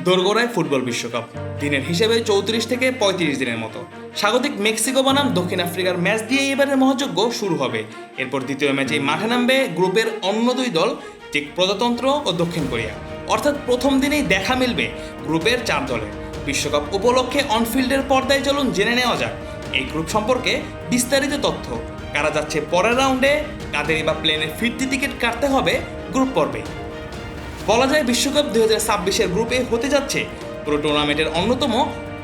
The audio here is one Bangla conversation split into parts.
দোরগোড়ায় ফুটবল বিশ্বকাপ দিনের হিসেবে 34 থেকে 35 দিনের মতো। স্বাগতিক মেক্সিকো বনাম দক্ষিণ আফ্রিকার ম্যাচ দিয়ে এবারের মহাযজ্ঞ শুরু হবে। এরপর দ্বিতীয় ম্যাচে মাঠে নামবে গ্রুপের অন্য দুই দল, চেক প্রজাতন্ত্র ও দক্ষিণ কোরিয়া। অর্থাৎ প্রথম দিনেই দেখা মিলবে গ্রুপের 4 দলের। বিশ্বকাপ উপলক্ষে অনফিল্ডের পর্দায় চলুন জেনে নেওয়া যাক এই গ্রুপ সম্পর্কে বিস্তারিত তথ্য। কারা যাচ্ছে পরের রাউন্ডে, কাদেরই বা প্লেনের ফিরতি টিকিট কাটতে হবে গ্রুপ পর্বে। বলা যায় বিশ্বকাপ 2026-এর গ্রুপে হতে যাচ্ছে পুরো টুর্নামেন্টের অন্যতম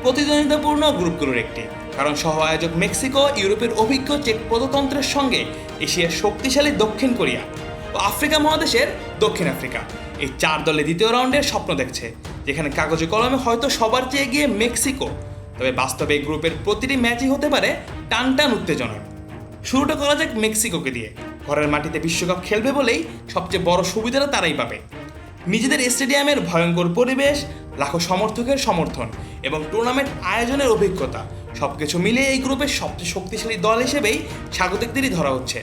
প্রতিদ্বন্দ্বিতাপূর্ণ গ্রুপগুলোর একটি। কারণ সহ আয়োজক মেক্সিকো, ইউরোপের অভিজ্ঞ চেক প্রজাতন্ত্রের সঙ্গে এশিয়ার শক্তিশালী দক্ষিণ কোরিয়া ও আফ্রিকা মহাদেশের দক্ষিণ আফ্রিকা, এই 4 দলে দ্বিতীয় রাউন্ডের স্বপ্ন দেখছে, যেখানে কাগজে কলমে হয়তো সবার চেয়ে এগিয়ে মেক্সিকো, তবে বাস্তবে এই গ্রুপের প্রতিটি ম্যাচই হতে পারে টান টান উত্তেজনার। শুরুটা করা যাক মেক্সিকোকে দিয়ে। ঘরের মাটিতে বিশ্বকাপ খেলবে বলেই সবচেয়ে বড় সুবিধাটা তারাই পাবে। নিজেদের স্টেডিয়ামের ভয়ঙ্কর পরিবেশ, লাখো সমর্থকের সমর্থন এবং টুর্নামেন্ট আয়োজনের অভিজ্ঞতা সবকিছু মিলিয়ে এই গ্রুপের সবচেয়ে শক্তিশালী দল হিসেবেই স্বাগতিকদেরই ধরা হচ্ছে।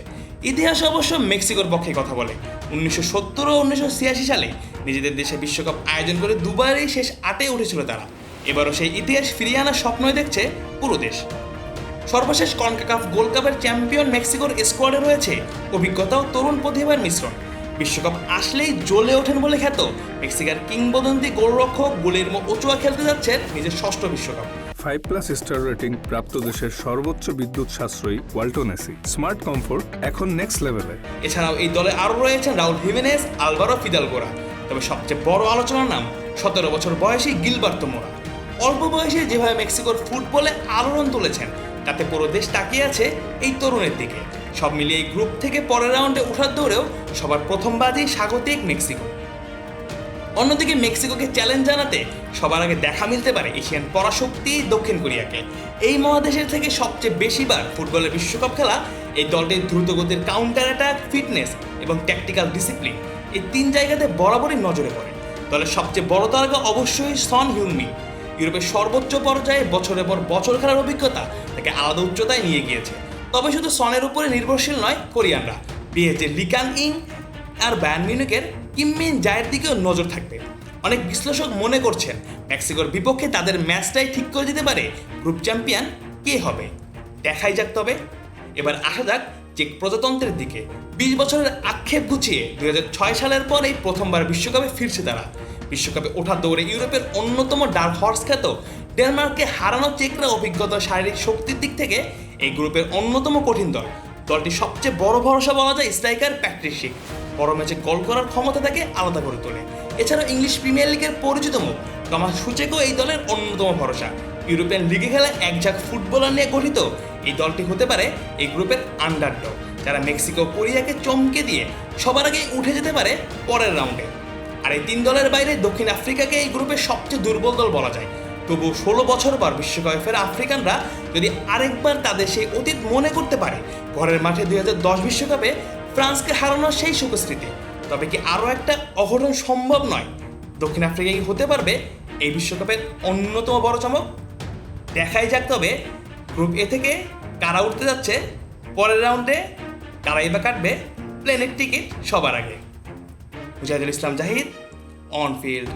ইতিহাস অবশ্য মেক্সিকোর পক্ষে কথা বলে। 1970 ও 1986 সালে নিজেদের দেশে বিশ্বকাপ আয়োজন করে দুবারই শেষ 8-এ উঠেছিল তারা। এবারও সেই ইতিহাস ফিরিয়ে আনার স্বপ্নই দেখছে পুরো দেশ। সর্বশেষ কনকাকাফ গোল্ড কাপের চ্যাম্পিয়ন মেক্সিকোর স্কোয়াডে রয়েছে অভিজ্ঞতা ও তরুণ প্রতিভার মিশ্রণ। বিশ্বকাপ আসলেই জ্বলে ওঠেন বলে খ্যাত মেক্সিকার কিংবদন্তি গোলরক্ষক গুলেরমো ওচোয়া খেলতে যাচ্ছেন নিজের ষষ্ঠ বিশ্বকাপ। 5+ স্টার রেটিং প্রাপ্ত দেশের সর্বোচ্চ বিদ্যুৎ সাশ্রয়ী ওয়ালটন এসি স্মার্ট কমফোর্ট এখন নেক্সট লেভেলে। এছাড়াও এই দলে আরও রয়েছেন রাউল হিমেনেজ, আলভারো ফিদালগোরা। তবে সবচেয়ে বড় আলোচনার নাম 17 বছর বয়সী গিলবার্তো মোরা। অল্প বয়সে যেভাবে মেক্সিকোর ফুটবলে আলোড়ন তুলেছেন, তাতে পুরো দেশ তাকিয়ে আছে এই তরুণের দিকে। সব মিলিয়ে এই গ্রুপ থেকে পরের রাউন্ডে ওঠার দৌড়েও সবার প্রথম বাজেই স্বাগতিক মেক্সিকো। অন্যদিকে মেক্সিকোকে চ্যালেঞ্জ জানাতে সবার আগে দেখা মিলতে পারে এশিয়ান পরাশক্তি দক্ষিণ কোরিয়াকে। এই মহাদেশের থেকে সবচেয়ে বেশিবার ফুটবলের বিশ্বকাপ খেলা এই দলটির দ্রুতগতির কাউন্টার অ্যাটাক, ফিটনেস এবং ট্যাকটিক্যাল ডিসিপ্লিন, এই 3 জায়গাতে বরাবরই নজরে পড়ে। দলের সবচেয়ে বড় তারকা অবশ্যই সন হিউংমিন। ইউরোপের সর্বোচ্চ পর্যায়ে বছরের পর বছর খেলার অভিজ্ঞতা তাকে আলাদা উচ্চতায় নিয়ে গিয়েছে। তবে শুধু সনের উপরে নির্ভরশীল নয় কোরিয়ানরা। পিএসজির লি কান ইং আর বায়ার্ন মিউনিখের কিম মিন জায়ের দিকেও নজর থাকবে। অনেক বিশ্লেষক মনে করছেন মেক্সিকোর বিপক্ষে তাদের ম্যাচটাই ঠিক করে দিতে পারে গ্রুপ চ্যাম্পিয়ন কে হবে। দেখাই যাক। তবে এবার আসা যাক চেক প্রজাতন্ত্রের দিকে। 20 বছরের আক্ষেপ গুছিয়ে 2006 সালের পর এই প্রথমবার বিশ্বকাপে ফিরছে তারা। বিশ্বকাপে ওঠার দৌড়ে ইউরোপের অন্যতম ডার্ক হর্স খ্যাত ডেনমার্ককে হারানো চেকরা অভিজ্ঞতা, শারীরিক শক্তির দিক থেকে এই গ্রুপের অন্যতম কঠিন দল। দলটির সবচেয়ে বড় ভরসা বলা যায় স্ট্রাইকার প্যাট্রিক শিক। বড় ম্যাচে গোল করার ক্ষমতা তাকে আলাদা করে তোলে। এছাড়াও ইংলিশ প্রিমিয়ার লিগের পরিচিত মুখ টমাস সুচেকও এই দলের অন্যতম ভরসা। ইউরোপিয়ান লিগে খেলা একঝাঁক ফুটবলার নিয়ে গঠিত এই দলটি হতে পারে এই গ্রুপের আন্ডারডগ, যারা মেক্সিকো, কোরিয়াকে চমকে দিয়ে সবার আগে উঠে যেতে পারে পরের রাউন্ডে। আর এই 3 দলের বাইরে দক্ষিণ আফ্রিকাকে এই গ্রুপের সবচেয়ে দুর্বল দল বলা যায়। তবু 16 বছর পর বিশ্বকাপে ফেরা আফ্রিকানরা যদি আরেকবার তাদের সেই অতীত মনে করতে পারে, ঘরের মাঠে 2010 বিশ্বকাপে ফ্রান্সকে হারানোর সেই সুখস্মৃতি, তবে কি আরও একটা অঘটন সম্ভব নয়? দক্ষিণ আফ্রিকা কি হতে পারবে এই বিশ্বকাপের অন্যতম বড় চমক? দেখাই যাক। তবে গ্রুপ এ থেকে কারা উঠতে যাচ্ছে পরের রাউন্ডে, কারাই বা কাটবে প্লেনের টিকিট সবার আগে। Mujahidul Islam Zahid, on field.